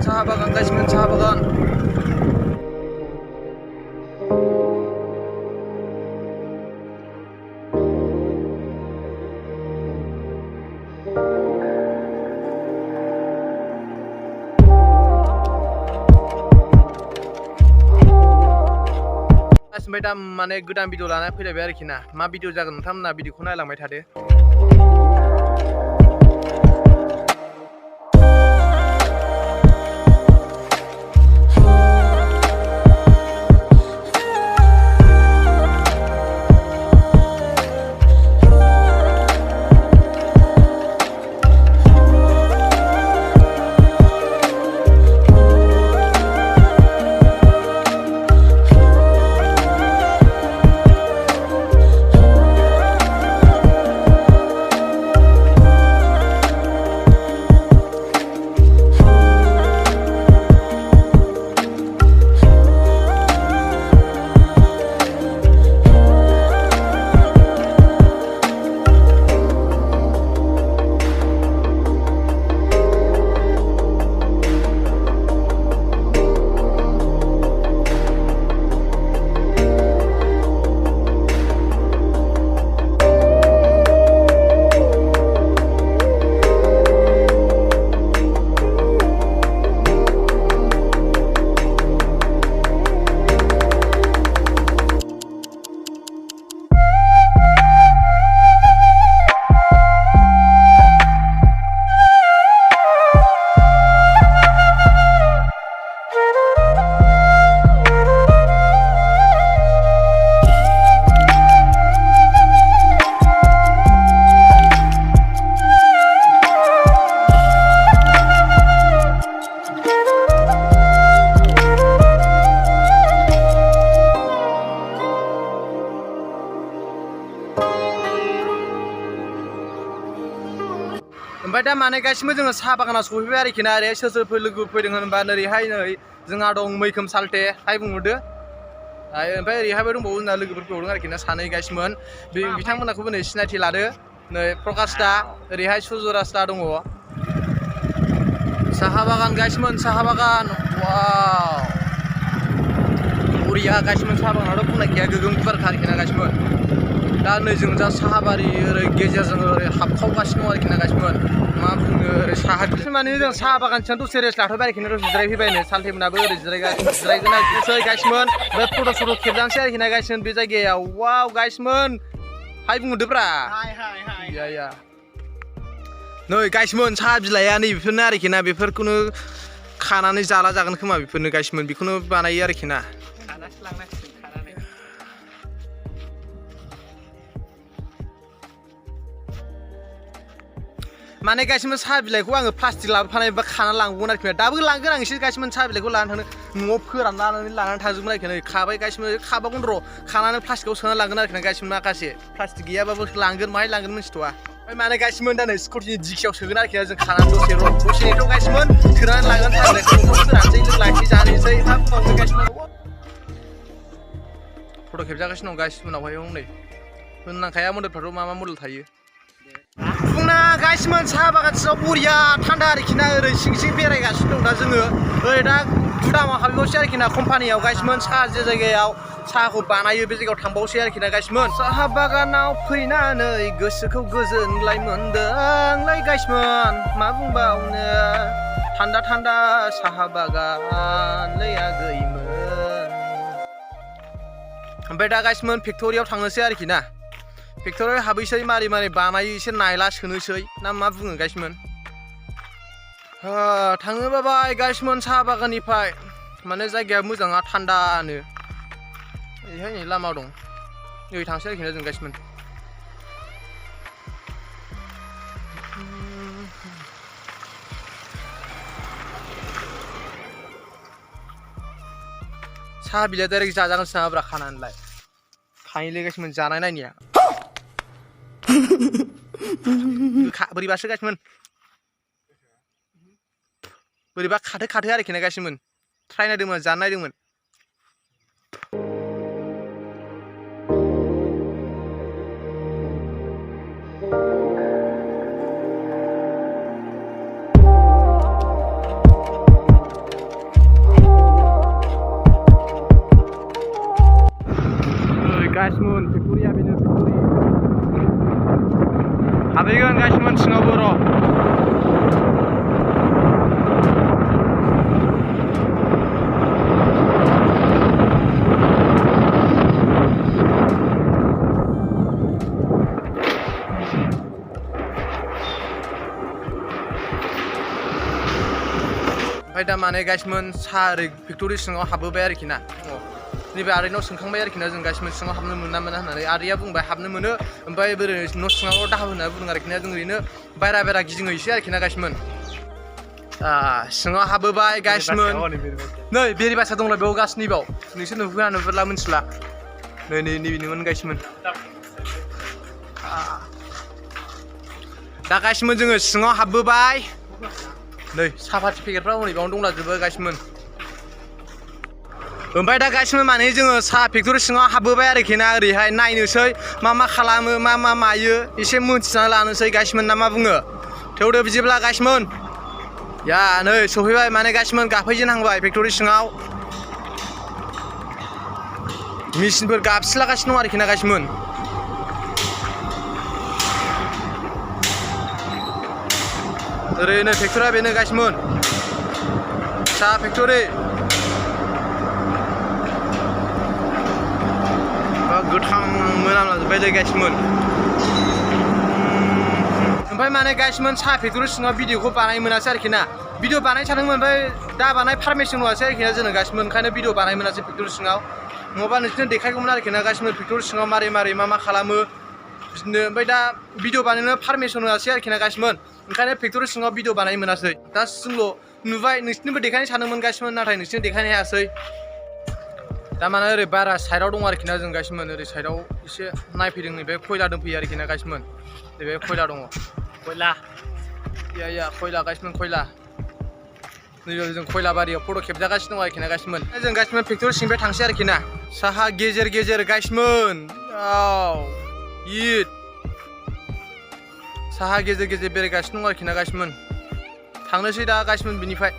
साहा बागान गासिमोन साहा बागान ओमफ्राय दा माने गोदान भिडिअ लाना फैलायबाय आरोखि ना मा भिडिअ जागोन नोंथांमोना भिडिअखौ नायलांबाय थादो। ओमफ्राय दा माने गासिबो जोङो साहा बागानाव सफैबाय आरोखि ना ओरै सोर सोरफोर लोगो फैदों होनबा ओरैहाय नै जोंहा दं मैखोम सालथे हाय बुंहरदो ओमफ्राय ओरैहायबो दंबावो जोंना लोगोफोर फैबावदों आरोखि ना सानै गासिमोन बिथांमोनखौबो नै सिनायथि लादो नै प्रकाश दा ओरैहाय सुजुराज दा दङ साहा बागान गासिमोन साहा बागान वाव बरिया गासिमोन साहा बागानाथ' बुंनाय गैया गोगोम गुवारखा आरोखि ना गासिमोन दा नै जों दा साहा बारि ओरै गेजेरजों ओरै हाबखावगासिनो दं आरोखि ना गासिमोन मा बुंनो ओरै साहा माने जों साहा बागानसिम दसे रेस्ट लाथ'बाय आरोखि ना दसे जिरायफैबायनो सालथेमोनाबो ओरै जिरायगोन आरोखि गासिमोन ओमफ्राय फट' खेबजानोसै आरोखि ना गासिमोन बे जायगायाव वाव गासिमोन हाय बुंहरदोब्रा या नै गासिमोन साहा बिलाइआ नै बेफोरनो आरोखि ना बेफोरखौनो खानानै जाला जागोन खोमा बेफोरनो गासिमोन बेखौनो बानायो आरोखि ना माने गासिमोन साहा बिलाइखौ आङो प्लास्टिक लाबोफानाय बा खाना लांगौमोन आरोखि दाबो लांगोन आं एसे गासिमोन साहा बिलाइखौ लानानै थांनो न'आव फोराननानै लानानै थांजोबगोन आरोखि नै खाबाय गासिमोन खाबागोन र' खानानै प्लास्टिकआव सोना लांगोन आरोखि ना गासिमोन माखासे प्लास्टिक गैयाबाबो लांगोन माहाय लांगोन मिन्थिथ'आ ओमफ्राय माने गासिमोन दा नै स्कुटिनि दिखियाव सोगोन आरोखि ना जों खानानै दसेथ' गासिमोन सोनानै लांगोन साहा बिलाइखौ फोरानसै लोंलायसै जानोसै मा बुंबावनो गासिमोन फट' खेबजागासिनो दं गासिमोनावहाय नै होननांखाया मडेलफ्राथ' मा मडेल थायो बुंना गासिमोन साहा बागान सिङाव बरिया थान्दा आरोखि ना ओरै सिं सिं बेरायगासिनो दं दा जोङो ओरै दा गुदामाव हाबबावसै आरोखि ना कम्पानियाव गासिमोन साहा जे जायगायाव साहाखौ बानायो बे जायगायाव थांबावसै आरोखि ना गासिमोन साहा बागानाव फैनानै गोसोखौ गोजोनलाय मोनदोंलाय गासिमोन मा बुंबावनो थान्दा थान्दा साहा बागान लै आगैमोन ओमफ्राय दा गासिमोन फेक्ट'रियाव थांनोसै आरोखि ना फेक्ट'रियाव हाबैसै मारै मारै बानायो एसे नायला सोनोसै ना मा बुङो गासिमोन थाङो बाबाय गासिमोन साहा बागाननिफ्राय माने जायगाया मोजाङा थान्दानो ओरैहाय नै लामा दं नै थांसै आरोखि ना जों गासिमोन साहा बिलाइ डाइरेक्ट जाजागोन साहाब्रा खानानैलाय खायैलै गासिमोन जानाय नायनाया बोरैबासो गासिमोन बोरैबा खाथो आरोखि ना गासिमोन ट्राइ नायदोंमोन जानो नायदोंमोन ओमफ्राय दा माने गाइसमोन साहा ओरै फेक्टरि सिङाव हाबबोबाय आरोखि ना नैबे आदैनाव सोंखांबाय आरोखि ना जों गाइसमोन सिङाव हाबनो मोना मोना होननानै आदैया बुंबाय हाबनो मोनो ओमफ्राय बोरै न' सिङाव दाहाब होनना बुंदों आरोखि ना जों ओरैनो बायरा गिदिङैसै आरोखि ना गाइसमोन सिङाव हाबबोबाय गाइसमोन नै बेरि बासा दंलाय बेयाव गासैनिबाव नोंसोर नुफेरा नुफेरला मिथिला नै नैबेनोमोन गाइसमोन दा गाइसमोन जोङो सिङाव हाबबोबाय नै सापाति पेकेटफ्रा हनै बावनो दंलाजोबो गाइसमोन ओमफ्राय दा गाइसमोन माने जोङो साहा फेक्टरि सिङाव हाबबोबाय आरोखि ना ओरैहाय नायनोसै मा खालामो मा मायो एसे मोनथिना लानोसै गाइसमोन ना मा बुङो थेवदो बिदिब्ला गाइसमोन या नै सफैबाय माने गाइसमोन गाफैजेनहांबाय फेक्टरि सिङाव मेचिनफोर गाबसिलागासिनो दं आरोखि ना गाइसमोन ओरैनो फेक्टरिया बेनो गाइसमोन साहा फेक्टरि गोथां मोनामलाजोब्बाय दे गाइसमोन ओमफ्राय माने गाइसमोन साहा फेक्टरि सिङाव भिडिअखौ बानाय मोनासै आरोखि ना भिडिअ बानाय सानदोंमोन ओमफ्राय दा बानाय पारमिसन होआसै आरोखि ना जोङो गाइसमोन ओंखायनो भिडिअ बानाय मोनासै फेक्टरि सिङाव नङाबा नोंसोरनो देखायगौमोन आरोखि ना गाइसमोन फेक्टरि सिङाव मारै मा खालामो बिदिनो ओमफ्राय दा भिडिअ बानायनो पारमिसन होआसै आरोखि ना गाइसमोन ओंखायनो फेक्टरि सिङाव भिडिअ बानाय मोनासै दा जोंल' नुबाय नोंसोरनोबो देखायनो सानदोंमोन गाइसमोन नाथाय नोंसोरनो देखायनो हायासै दा माने ओरै बारा साइडआव दं आरोखि ना जों गाइसमोन ओरै साइडआव एसे नायफैदों नैबे खयला दंफैयो आरोखि ना गाइसमोन नैबे खयला दङ खयला खयला गाइसमोन खयला नैबे जों खयला बारियाव फट' खेबजागासिनो दं आरोखि ना गाइसमोन जों गाइसमोन फेक्टरि सिंनिफ्राय थांसै आरोखि ना साहा गेजेर गाइसमोन इद साहा गेजेर बेरायगासिनो दं आरोखि ना गाइसमोन थांनोसै दा गाइसमोन बिनिफ्राय